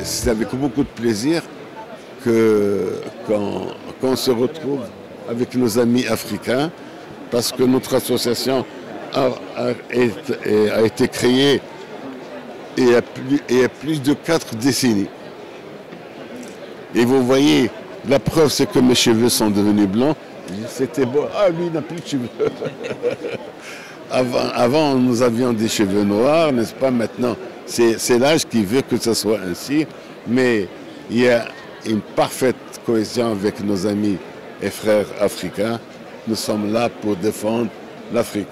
c'est avec beaucoup de plaisir qu'on se retrouve avec nos amis africains, parce que notre association a été créée il y a plus de 4 décennies. Et vous voyez, la preuve, c'est que mes cheveux sont devenus blancs. C'était beau. Ah, lui, il n'a plus de cheveux. Avant, nous avions des cheveux noirs, n'est-ce pas? Maintenant, c'est l'âge qui veut que ce soit ainsi. Mais il y a une parfaite cohésion avec nos amis et frères africains. Nous sommes là pour défendre l'Afrique.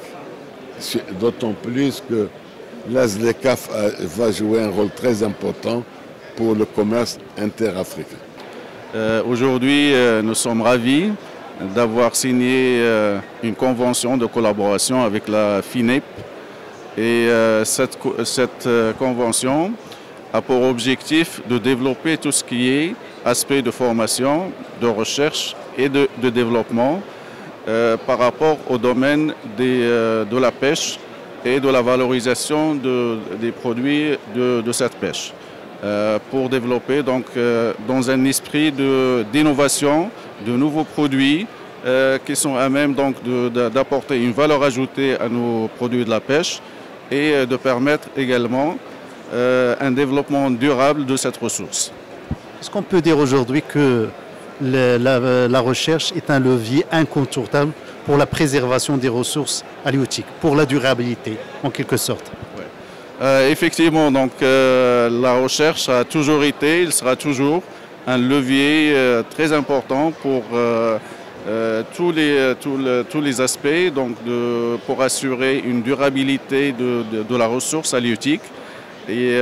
D'autant plus que l'ASLECAF va jouer un rôle très important pour le commerce interafricain. Aujourd'hui, nous sommes ravis d'avoir signé une convention de collaboration avec la FINIP. Et cette convention a pour objectif de développer tout ce qui est aspect de formation, de recherche et de développement par rapport au domaine de la pêche et de la valorisation des produits de cette pêche. Pour développer donc dans un esprit d'innovation, de nouveaux produits qui sont à même donc d'apporter une valeur ajoutée à nos produits de la pêche et de permettre également un développement durable de cette ressource. Est-ce qu'on peut dire aujourd'hui que la recherche est un levier incontournable pour la préservation des ressources halieutiques, pour la durabilité en quelque sorte? Effectivement, donc la recherche a toujours été, il sera toujours un levier très important pour tous les aspects, donc pour assurer une durabilité de la ressource halieutique et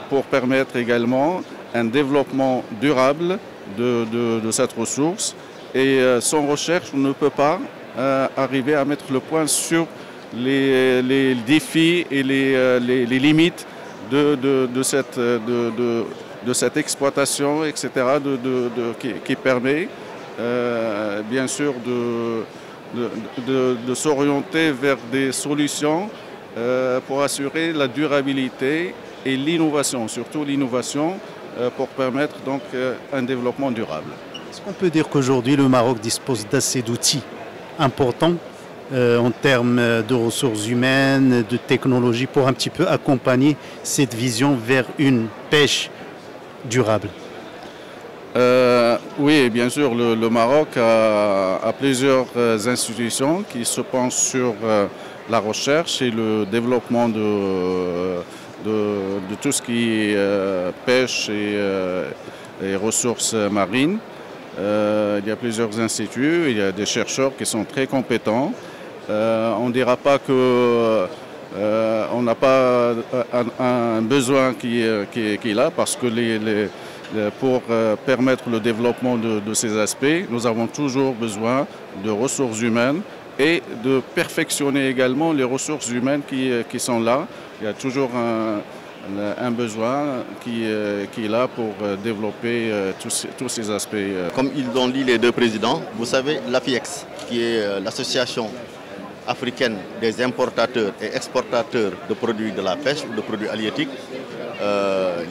pour permettre également un développement durable de cette ressource. Et sans recherche, on ne peut pas arriver à mettre le point sur les défis et les limites de cette exploitation, etc., qui permet bien sûr de s'orienter vers des solutions pour assurer la durabilité et l'innovation, surtout l'innovation pour permettre donc un développement durable. Est-ce qu'on peut dire qu'aujourd'hui le Maroc dispose d'assez d'outils importants en termes de ressources humaines, de technologie, pour un petit peu accompagner cette vision vers une pêche durable? Oui, bien sûr, le Maroc a plusieurs institutions qui se penchent sur la recherche et le développement de tout ce qui est pêche et ressources marines. Il y a plusieurs instituts, il y a des chercheurs qui sont très compétents. On ne dira pas qu'on n'a pas un besoin qui est là, parce que pour permettre le développement de ces aspects, nous avons toujours besoin de ressources humaines et de perfectionner également les ressources humaines qui sont là. Il y a toujours un besoin qui est là pour développer tous ces aspects. Comme ils l'ont dit les deux présidents, vous savez, l'AFIEX, qui est l'association africaine des importateurs et exportateurs de produits de la pêche ou de produits halieutiques,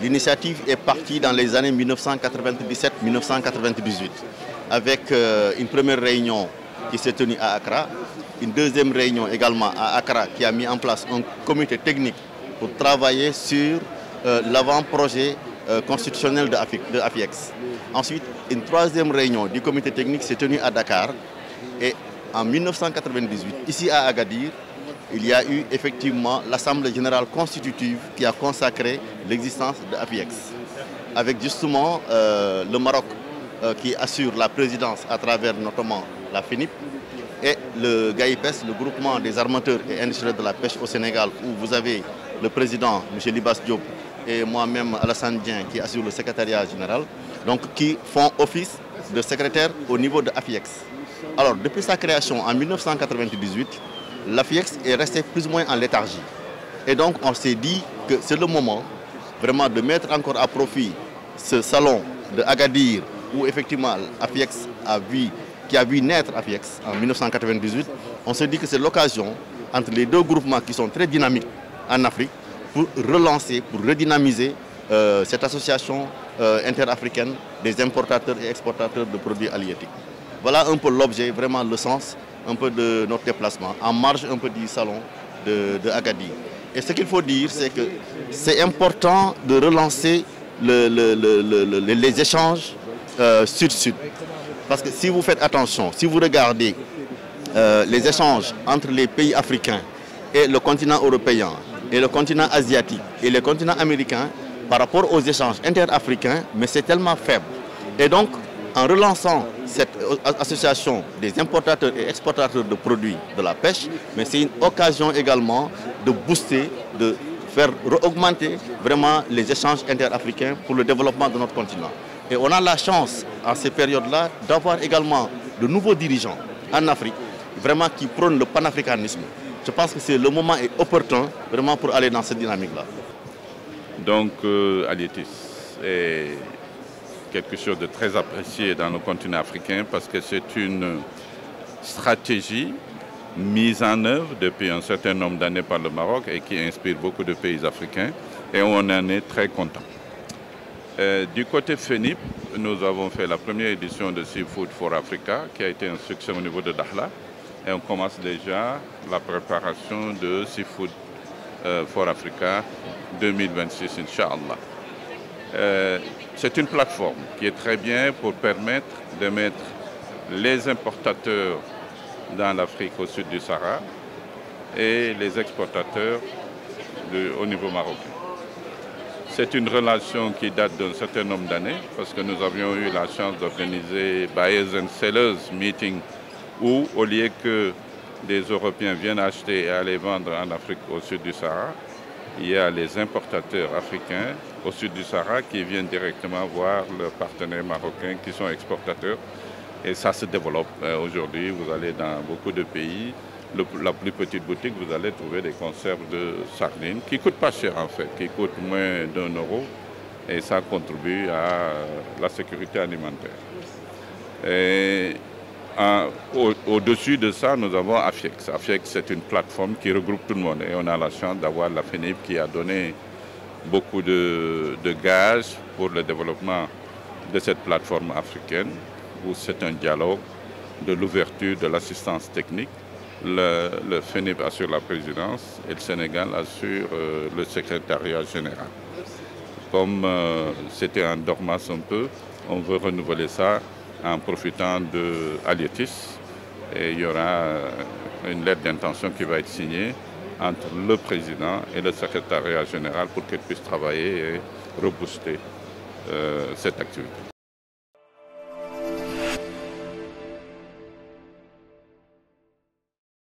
l'initiative est partie dans les années 1997-1998 avec une première réunion qui s'est tenue à Accra, une deuxième réunion également à Accra qui a mis en place un comité technique pour travailler sur l'avant-projet constitutionnel de AFIEX. Ensuite, une troisième réunion du comité technique s'est tenue à Dakar et en 1998, ici à Agadir, il y a eu effectivement l'Assemblée générale constitutive qui a consacré l'existence de AFIEX. Avec justement le Maroc qui assure la présidence à travers notamment la FINIP et le GAIPES, le groupement des armateurs et industriels de la pêche au Sénégal, où vous avez le président, M. Libas Diop, et moi-même, Alassane Dien, qui assure le secrétariat général, donc qui font office de secrétaire au niveau de AFIEX. Alors, depuis sa création en 1998, l'AFIEX est resté plus ou moins en léthargie. Et donc, on s'est dit que c'est le moment vraiment de mettre encore à profit ce salon de Agadir, où effectivement AFIEX qui a vu naître AFIEX en 1998. On s'est dit que c'est l'occasion entre les deux groupements qui sont très dynamiques en Afrique pour relancer, pour redynamiser cette association interafricaine des importateurs et exportateurs de produits halieutiques. Voilà un peu l'objet, vraiment le sens un peu de notre déplacement, en marge un peu du salon de Agadir. Et ce qu'il faut dire, c'est que c'est important de relancer les échanges sud-sud. Parce que si vous faites attention, si vous regardez les échanges entre les pays africains et le continent européen, et le continent asiatique et le continent américain, par rapport aux échanges interafricains, mais c'est tellement faible. Et donc, en relançant cette association des importateurs et exportateurs de produits de la pêche, mais c'est une occasion également de booster, de faire augmenter vraiment les échanges interafricains pour le développement de notre continent. Et on a la chance, à ces périodes-là, d'avoir également de nouveaux dirigeants en Afrique, vraiment qui prônent le panafricanisme. Je pense que c'est le moment est opportun vraiment pour aller dans cette dynamique-là. Donc, Halietis est quelque chose de très apprécié dans le continent africain parce que c'est une stratégie mise en œuvre depuis un certain nombre d'années par le Maroc et qui inspire beaucoup de pays africains et on en est très content. Du côté FENIP, nous avons fait la première édition de Seafood for Africa qui a été un succès au niveau de Dakhla et on commence déjà la préparation de Seafood for Africa 2026, Inch'Allah. C'est une plateforme qui est très bien pour permettre de mettre les importateurs dans l'Afrique au sud du Sahara et les exportateurs au niveau marocain. C'est une relation qui date d'un certain nombre d'années parce que nous avions eu la chance d'organiser Buyers and Sellers Meeting où, au lieu que des Européens viennent acheter et aller vendre en Afrique au sud du Sahara, il y a les importateurs africains au sud du Sahara qui viennent directement voir leurs partenaires marocains qui sont exportateurs. Et ça se développe. Aujourd'hui, vous allez dans beaucoup de pays, la plus petite boutique, vous allez trouver des conserves de sardines qui ne coûtent pas cher en fait, qui coûtent moins d'1 euro et ça contribue à la sécurité alimentaire. Et au-dessus de ça, nous avons AFIEX. AFIEX, c'est une plateforme qui regroupe tout le monde et on a la chance d'avoir la FENIP qui a donné beaucoup de gages pour le développement de cette plateforme africaine où c'est un dialogue de l'ouverture de l'assistance technique. Le FENIP assure la présidence et le Sénégal assure le secrétariat général. Comme c'était en dormance un peu, on veut renouveler ça en profitant de Halietis. Et il y aura une lettre d'intention qui va être signée entre le président et le secrétariat général pour qu'ils puissent travailler et rebooster cette activité.